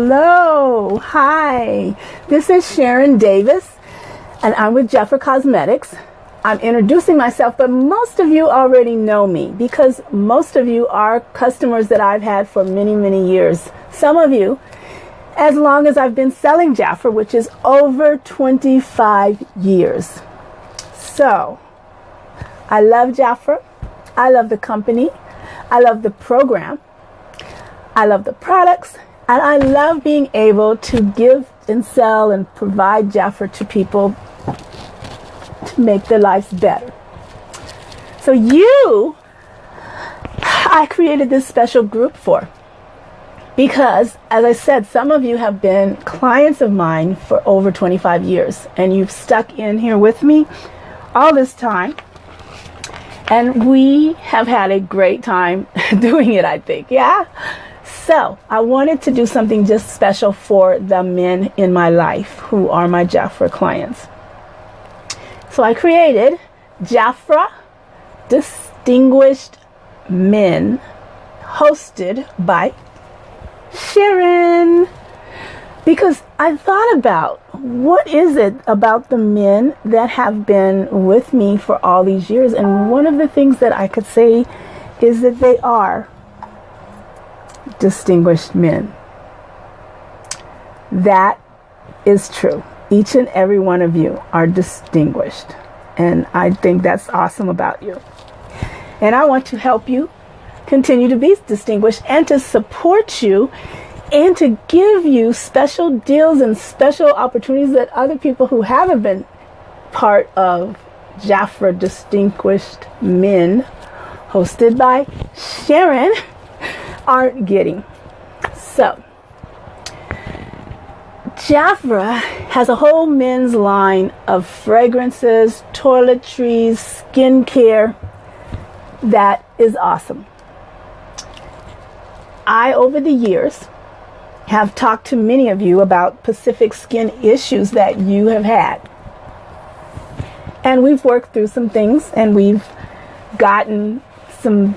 Hello. Hi. This is Sharon Davis, and I'm with Jafra Cosmetics. I'm introducing myself, but most of you already know me because most of you are customers that I've had for many, many years. Some of you, as long as I've been selling Jafra, which is over 25 years. So, I love Jafra. I love the company. I love the program. I love the products. And I love being able to give and sell and provide Jafra to people to make their lives better. So I created this special group for. Because, as I said, some of you have been clients of mine for over 25 years. And you've stuck in here with me all this time. And we have had a great time doing it, I think. Yeah? So, I wanted to do something just special for the men in my life who are my Jafra clients. So, I created Jafra Distinguished Men, hosted by SharenD. Because I thought about what is it about the men that have been with me for all these years, and one of the things that I could say is that they are distinguished men. That is true. Each and every one of you are distinguished, and I think that's awesome about you. And I want to help you continue to be distinguished and to support you and to give you special deals and special opportunities that other people who haven't been part of Jafra Distinguished Men, hosted by SharenD, aren't getting. So, Jafra has a whole men's line of fragrances, toiletries, skincare that is awesome. I, over the years, have talked to many of you about specific skin issues that you have had. And we've worked through some things, and we've gotten some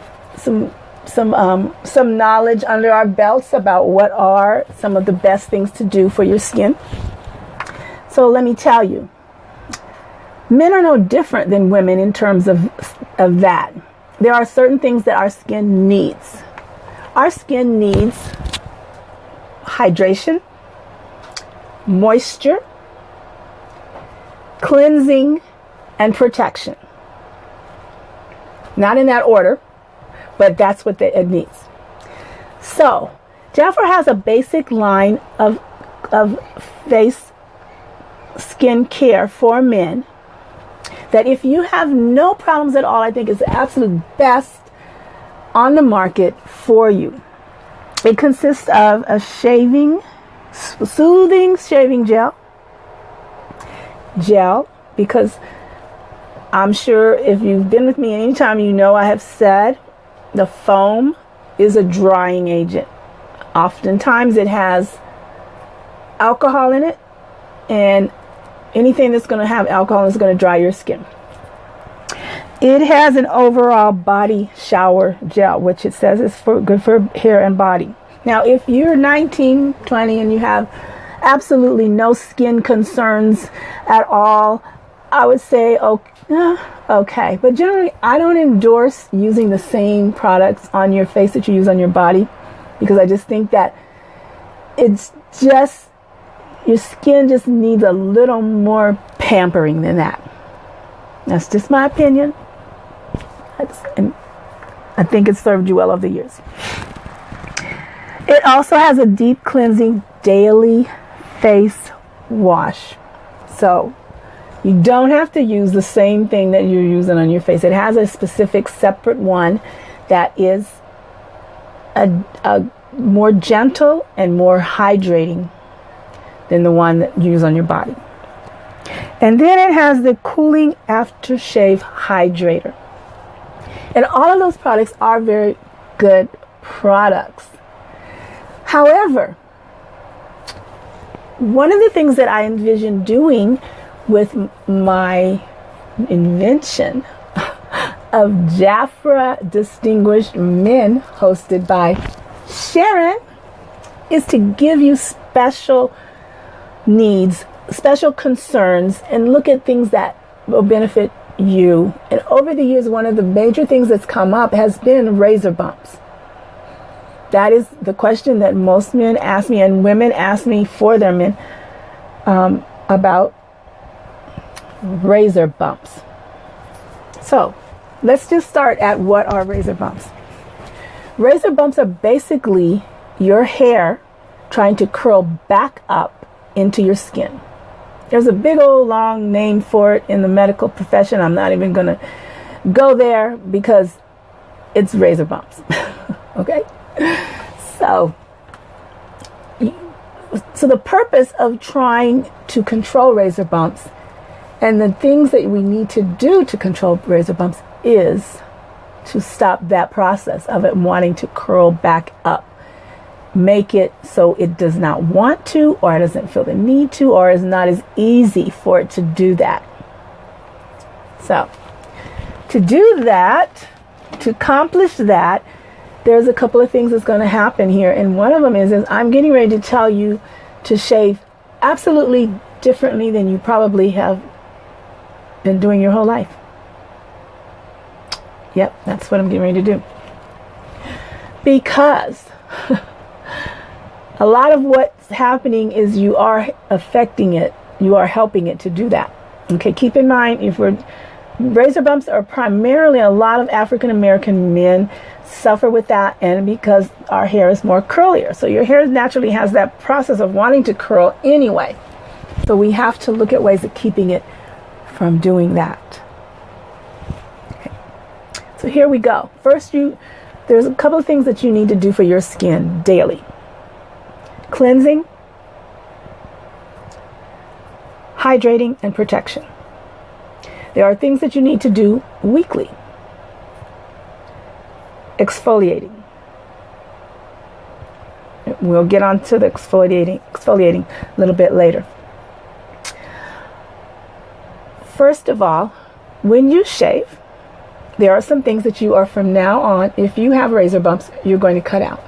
knowledge under our belts about what are some of the best things to do for your skin. So let me tell you, men are no different than women in terms of that. There are certain things that our skin needs. Our skin needs hydration, moisture, cleansing, and protection. Not in that order, but that's what it needs. So, Jafra has a basic line of face skin care for men that if you have no problems at all, I think is the absolute best on the market for you. It consists of a soothing shaving gel, because I'm sure if you've been with me anytime, you know I have said the foam is a drying agent. Oftentimes it has alcohol in it, and anything that's going to have alcohol is going to dry your skin. It has an overall body shower gel, which it says is good for hair and body. Now, if you're 19, 20, and you have absolutely no skin concerns at all, I would say, okay. But generally, I don't endorse using the same products on your face that you use on your body, because I just think that it's just, your skin just needs a little more pampering than that. That's just my opinion. And I think it's served you well over the years. It also has a deep cleansing daily face wash. So you don't have to use the same thing that you're using on your face. It has a specific separate one that is a more gentle and more hydrating than the one that you use on your body. And then it has the cooling aftershave hydrator. And all of those products are very good products. However, one of the things that I envision doing with my invention of Jafra Distinguished Men, hosted by SharenD, is to give you special needs, special concerns, and look at things that will benefit you. And over the years, one of the major things that's come up has been razor bumps. That is the question that most men ask me, and women ask me for their men, about razor bumps. So let's just start at what are razor bumps. Razor bumps are basically your hair trying to curl back up into your skin. There's a big old long name for it in the medical profession. I'm not even going to go there because it's razor bumps. Okay? So the purpose of trying to control razor bumps and the things that we need to do to control razor bumps is to stop that process of it wanting to curl back up. Make it so it does not want to, or it doesn't feel the need to, or is not as easy for it to do that. So to do that, to accomplish that, there's a couple of things that's going to happen here. And one of them is I'm getting ready to tell you to shave absolutely differently than you probably have been doing your whole life. Yep, that's what I'm getting ready to do. Because a lot of what's happening is you are affecting it. You are helping it to do that. Okay, keep in mind, razor bumps are primarily, a lot of African American men suffer with that, and because our hair is more curlier. So your hair naturally has that process of wanting to curl anyway. So we have to look at ways of keeping it from doing that. Okay. So here we go. First, there's a couple of things that you need to do for your skin daily. Cleansing, hydrating, and protection. There are things that you need to do weekly. Exfoliating. We'll get on to the exfoliating a little bit later. First of all, when you shave, there are some things that you are from now on, if you have razor bumps, you're going to cut out.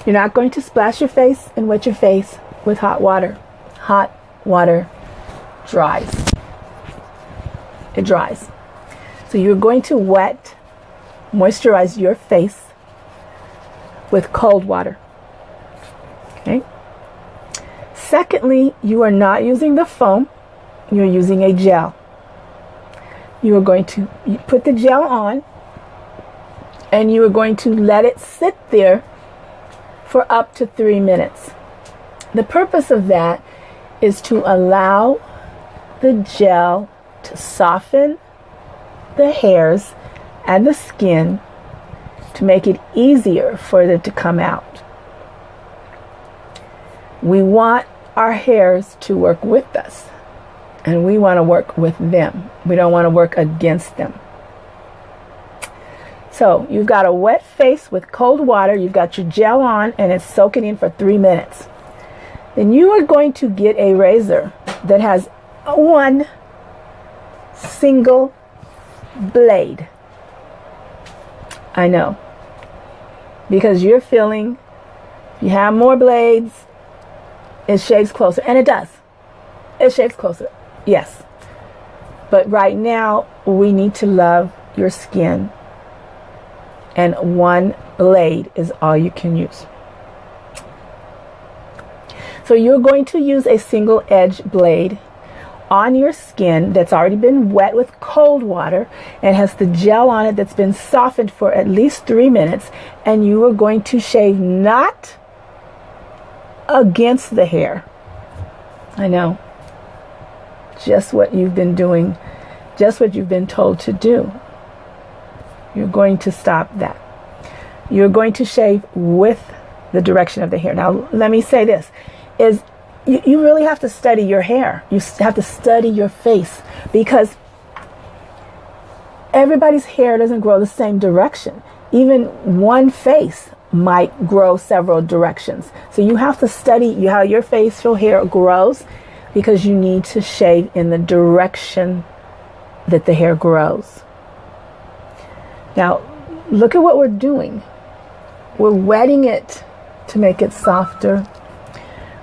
You're not going to splash your face and wet your face with hot water. Hot water dries. It dries. So you're going to moisturize your face with cold water. Okay. Secondly, you are not using the foam. You're using a gel. You are going to put the gel on, and you are going to let it sit there for up to 3 minutes. The purpose of that is to allow the gel to soften the hairs and the skin to make it easier for it to come out. We want our hairs to work with us, and we want to work with them. We don't want to work against them. So you've got a wet face with cold water. You've got your gel on, and it's soaking in for 3 minutes. Then you are going to get a razor that has one single blade. I know. Because you're feeling, if you have more blades, it shaves closer. And it does. It shaves closer. Yes. But right now, we need to love your skin. And one blade is all you can use. So you're going to use a single edge blade on your skin that's already been wet with cold water and has the gel on it that's been softened for at least 3 minutes. And you are going to shave not against the hair. I know. Just what you've been doing, just what you've been told to do. You're going to stop that. You're going to shave with the direction of the hair. Now, let me say this, is you really have to study your hair. You have to study your face, because everybody's hair doesn't grow the same direction. Even one face might grow several directions. So you have to study how your facial hair grows, because you need to shave in the direction that the hair grows. Now, look at what we're doing. We're wetting it to make it softer.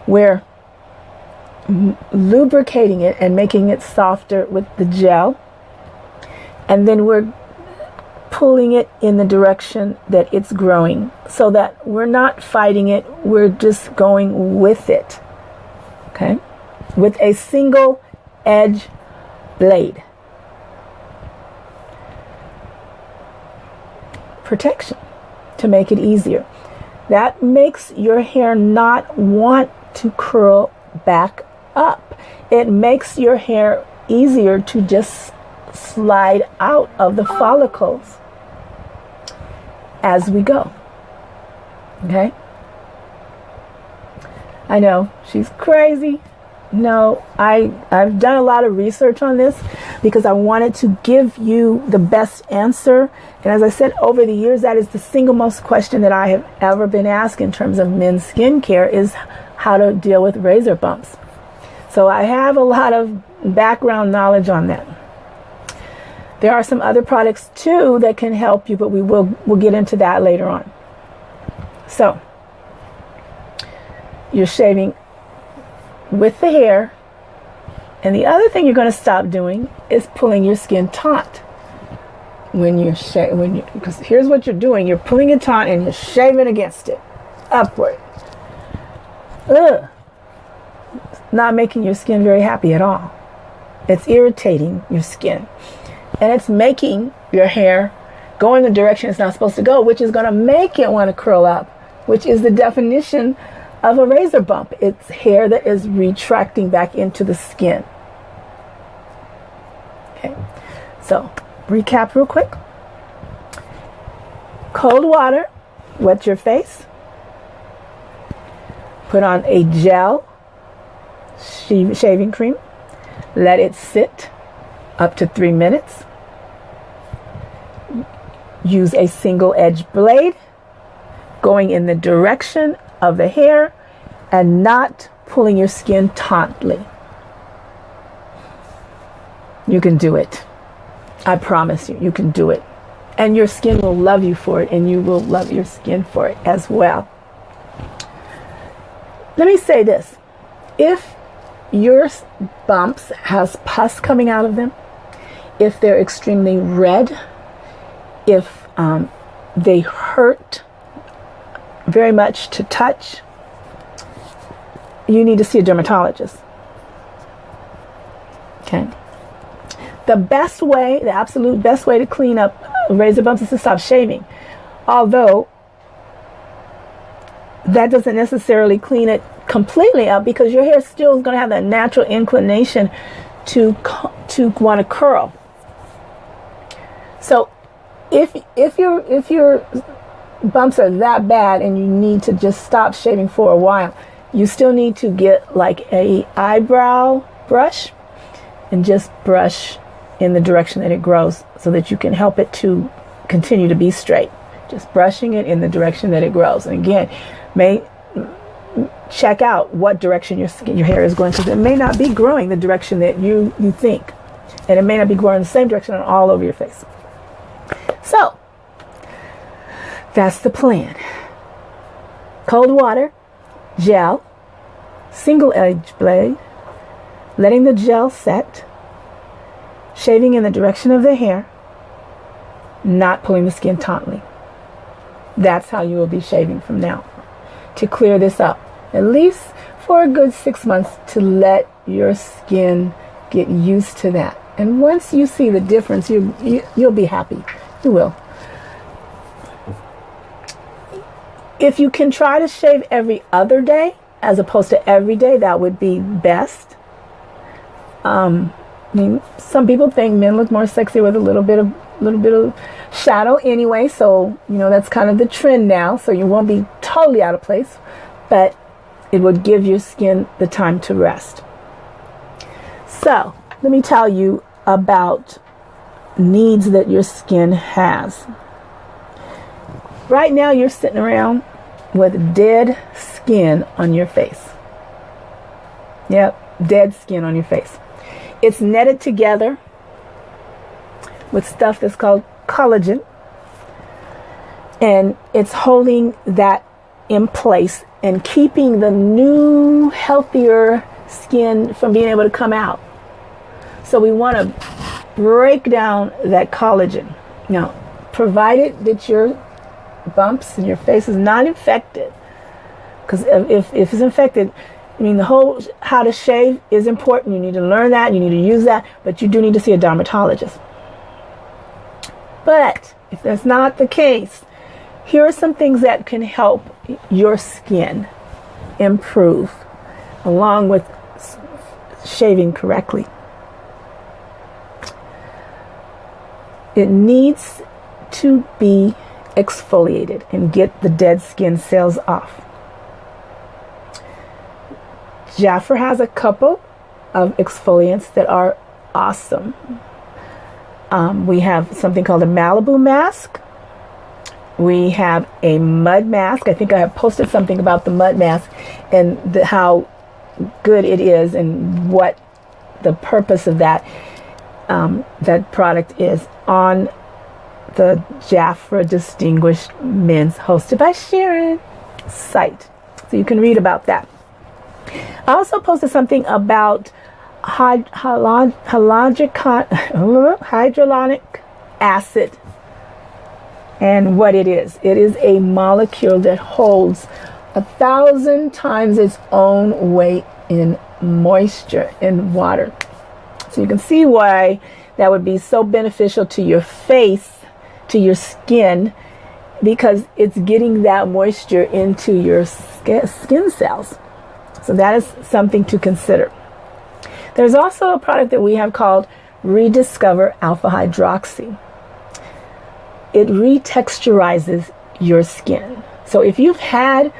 We're lubricating it and making it softer with the gel. And then we're pulling it in the direction that it's growing, so that we're not fighting it, we're just going with it. Okay? With a single edge blade. Protection to make it easier. That makes your hair not want to curl back up. It makes your hair easier to just slide out of the follicles as we go. Okay? I know, she's crazy. No, I've done a lot of research on this because I wanted to give you the best answer. And as I said, over the years, that is the single most question that I have ever been asked in terms of men's skincare, is how to deal with razor bumps. So I have a lot of background knowledge on that. There are some other products too that can help you, but we'll get into that later on. So you're shaving with the hair, and the other thing you're going to stop doing is pulling your skin taut when you're because here's what you're doing: you're pulling it taut and you're shaving against it upward. Ugh. Not making your skin very happy at all. It's irritating your skin, and it's making your hair go in the direction it's not supposed to go, which is going to make it want to curl up, which is the definition of a razor bump. It's hair that is retracting back into the skin. Okay, so recap real quick. Cold water, wet your face. Put on a gel shaving cream. Let it sit up to 3 minutes. Use a single edge blade going in the direction of the hair and not pulling your skin tautly. You can do it. I promise you, you can do it. And your skin will love you for it, and you will love your skin for it as well. Let me say this. If your bumps has pus coming out of them, if they're extremely red, if they hurt very much to touch, you need to see a dermatologist. Okay. The best way, the absolute best way to clean up razor bumps is to stop shaving. Although that doesn't necessarily clean it completely up, because your hair still is going to have that natural inclination to want to curl. So if your bumps are that bad and you need to just stop shaving for a while, you still need to get like a eyebrow brush and just brush in the direction that it grows, so that you can help it to continue to be straight. Just brushing it in the direction that it grows. And again, check out what direction your hair is going, because it may not be growing the direction that you think, and it may not be growing the same direction all over your face. So that's the plan. Cold water, gel, single edge blade, letting the gel set, shaving in the direction of the hair, not pulling the skin tautly. That's how you will be shaving from now, to clear this up, at least for a good 6 months, to let your skin get used to that. And once you see the difference, you'll be happy. You will. If you can try to shave every other day as opposed to every day, that would be best. I mean, some people think men look more sexy with a little bit of shadow anyway, so that's kind of the trend now, so you won't be totally out of place, but it would give your skin the time to rest. So let me tell you about needs that your skin has. Right now you're sitting around with dead skin on your face. Yep, dead skin on your face. It's netted together with stuff that's called collagen, and it's holding that in place and keeping the new, healthier skin from being able to come out. So we want to break down that collagen. Now, provided that your bumps and your face is not infected, because if it's infected, I mean, the whole how to shave is important. You need to learn that. You need to use that. But you do need to see a dermatologist. But if that's not the case, here are some things that can help your skin improve along with shaving correctly. It needs to be exfoliated and get the dead skin cells off. Jafra has a couple of exfoliants that are awesome. We have something called a Malibu mask. We have a mud mask. I think I have posted something about the mud mask and how good it is and what the purpose of that product is on the Jafra Distinguished Men's hosted by SharenD site. So you can read about that. I also posted something about hyaluronic acid and what it is. It is a molecule that holds 1,000 times its own weight in moisture in water. So you can see why that would be so beneficial to your face, to your skin, because it's getting that moisture into your skin cells. So that is something to consider. There's also a product that we have called Rediscover Alpha Hydroxy. It retexturizes your skin. So if you've had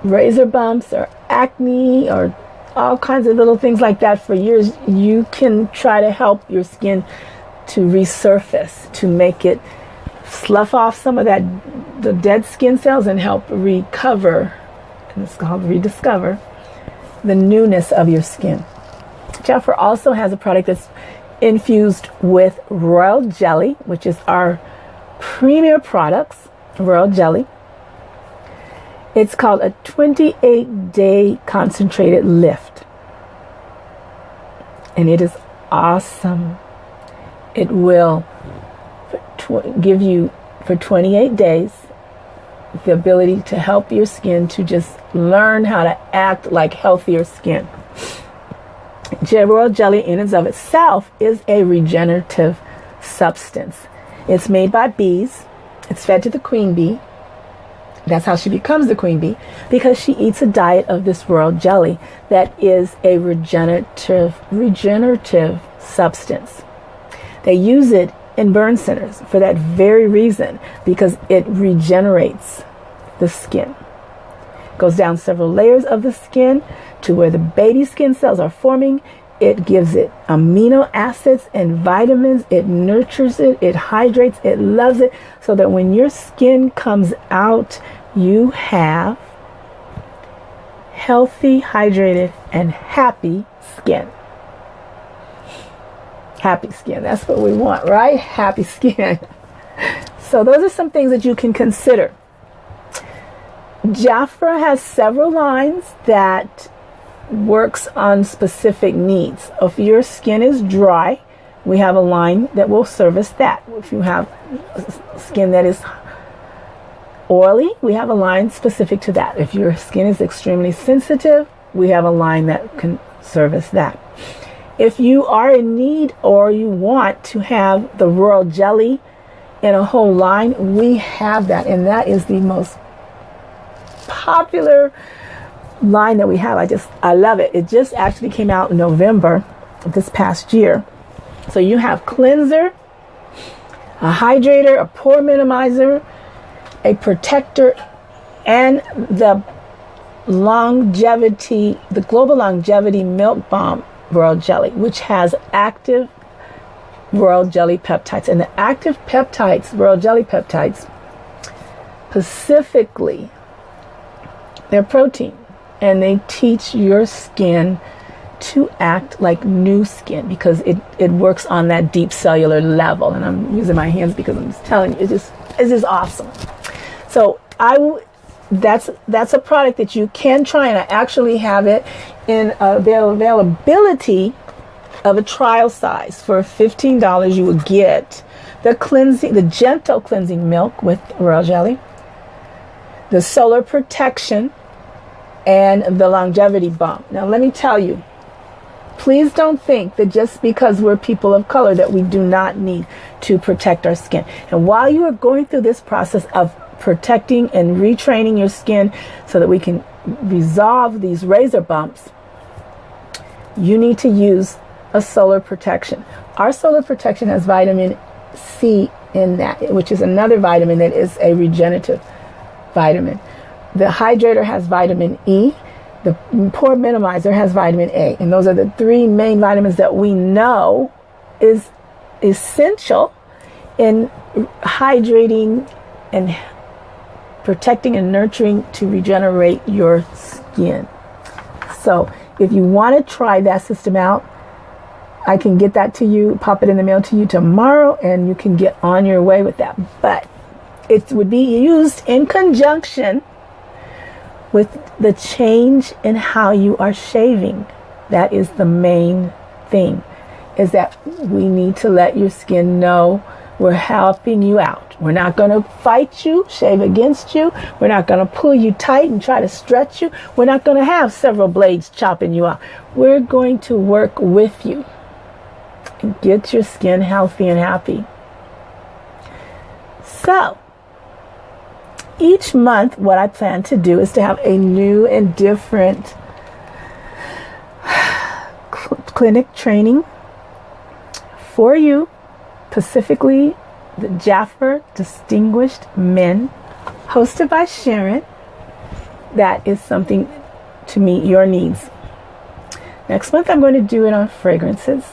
razor bumps or acne or all kinds of little things like that for years, you can try to help your skin to resurface, to make it slough off some of the dead skin cells and help recover, and it's called Rediscover, the newness of your skin. Jafra also has a product that's infused with royal jelly, which is our premier products, royal jelly. It's called a 28-day concentrated lift. And it is awesome. It will give you, for 28 days, the ability to help your skin to just learn how to act like healthier skin. Royal jelly in and of itself is a regenerative substance. It's made by bees. It's fed to the queen bee. That's how she becomes the queen bee, because she eats a diet of this royal jelly that is a regenerative substance. They use it in burn centers for that very reason, because it regenerates the skin. It goes down several layers of the skin to where the baby skin cells are forming. It gives it amino acids and vitamins. It nurtures it. It hydrates. It loves it, so that when your skin comes out, you have healthy, hydrated, and happy skin. Happy skin. That's what we want, right? Happy skin. So those are some things that you can consider. Jafra has several lines that works on specific needs. If your skin is dry, we have a line that will service that. If you have skin that is oily, we have a line specific to that. If your skin is extremely sensitive, we have a line that can service that. If you are in need or you want to have the royal jelly in a whole line, we have that, and that is the most popular line that we have. I love it. It just actually came out in November of this past year. So you have cleanser, a hydrator, a pore minimizer, a protector, and the global longevity milk balm royal jelly, which has active royal jelly peptides. And the active peptides, royal jelly peptides, specifically, they're protein, and they teach your skin to act like new skin, because it works on that deep cellular level. And I'm using my hands because I'm just telling you, it's just awesome. So that's a product that you can try, and I actually have it in availability of a trial size. For $15, you will get the gentle cleansing milk with royal jelly, the solar protection, and the longevity bump. Now, let me tell you, please don't think that just because we're people of color that we do not need to protect our skin. And while you are going through this process of protecting and retraining your skin so that we can resolve these razor bumps, you need to use a solar protection. Our solar protection has vitamin C in that, which is another vitamin that is a regenerative vitamin. The hydrator has vitamin E. The pore minimizer has vitamin A. And those are the three main vitamins that we know is essential in hydrating and protecting and nurturing to regenerate your skin. So if you want to try that system out, I can get that to you, pop it in the mail to you tomorrow, and you can get on your way with that. But it would be used in conjunction with the change in how you are shaving. That is the main thing, is that we need to let your skin know we're helping you out. We're not going to fight you, shave against you. We're not going to pull you tight and try to stretch you. We're not going to have several blades chopping you out. We're going to work with you and get your skin healthy and happy. So, each month, what I plan to do is to have a new and different clinic training for you, specifically the Jafra Distinguished Men, hosted by SharenD. That is something to meet your needs. Next month, I'm going to do it on fragrances,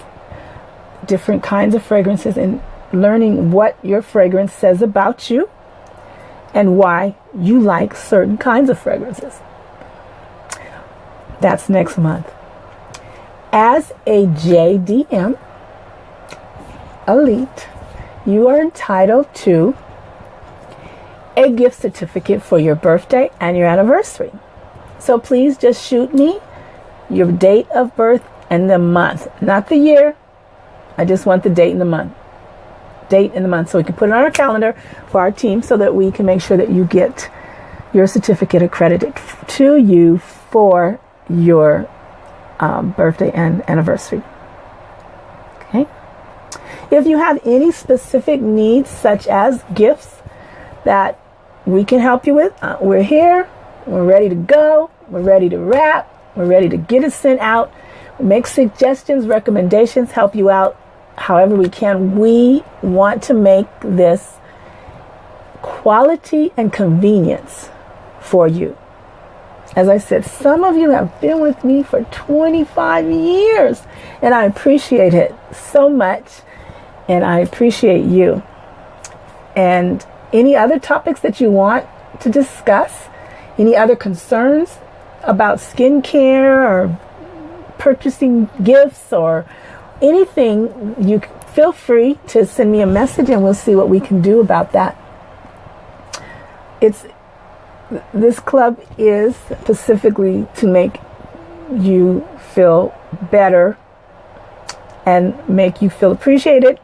different kinds of fragrances, and learning what your fragrance says about you and why you like certain kinds of fragrances. That's next month. As a JDM Elite, you are entitled to a gift certificate for your birthday and your anniversary. So please just shoot me your date of birth and the month, not the year. I just want the date and the month. Date in the month, so we can put it on our calendar for our team so that we can make sure that you get your certificate accredited to you for your birthday and anniversary. Okay. If you have any specific needs, such as gifts that we can help you with, we're here. We're ready to go. We're ready to wrap. We're ready to get it sent out. Make suggestions, recommendations, help you out however we can. We want to make this quality and convenience for you. As I said, some of you have been with me for 25 years, and I appreciate it so much, and I appreciate you. And any other topics that you want to discuss, any other concerns about skincare or purchasing gifts or anything, you feel free to send me a message and we'll see what we can do about that. This club is specifically to make you feel better and make you feel appreciated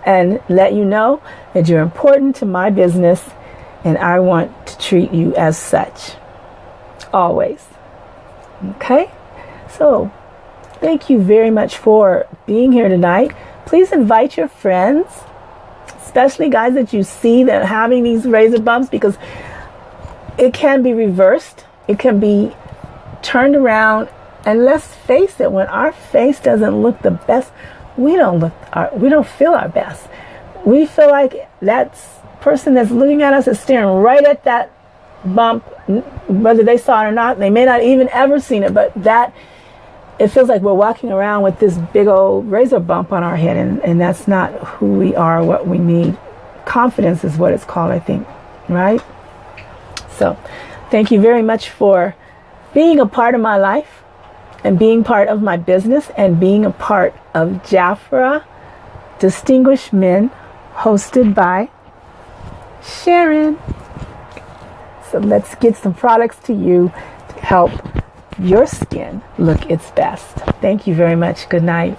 and let you know that you're important to my business and I want to treat you as such. Always. Okay? So, thank you very much for being here tonight. Please invite your friends, especially guys that you see that are having these razor bumps, because it can be reversed. It can be turned around. And let's face it, when our face doesn't look the best, we don't feel our best. We feel like that person that's looking at us is staring right at that bump, whether they saw it or not. They may not even ever seen it, but it feels like we're walking around with this big old razor bump on our head, and that's not who we are, what we need. Confidence is what it's called, I think, right? So, thank you very much for being a part of my life and being part of my business and being a part of Jafra Distinguished Men, hosted by SharenD. So let's get some products to you to help your skin look its best. Thank you very much. Good night.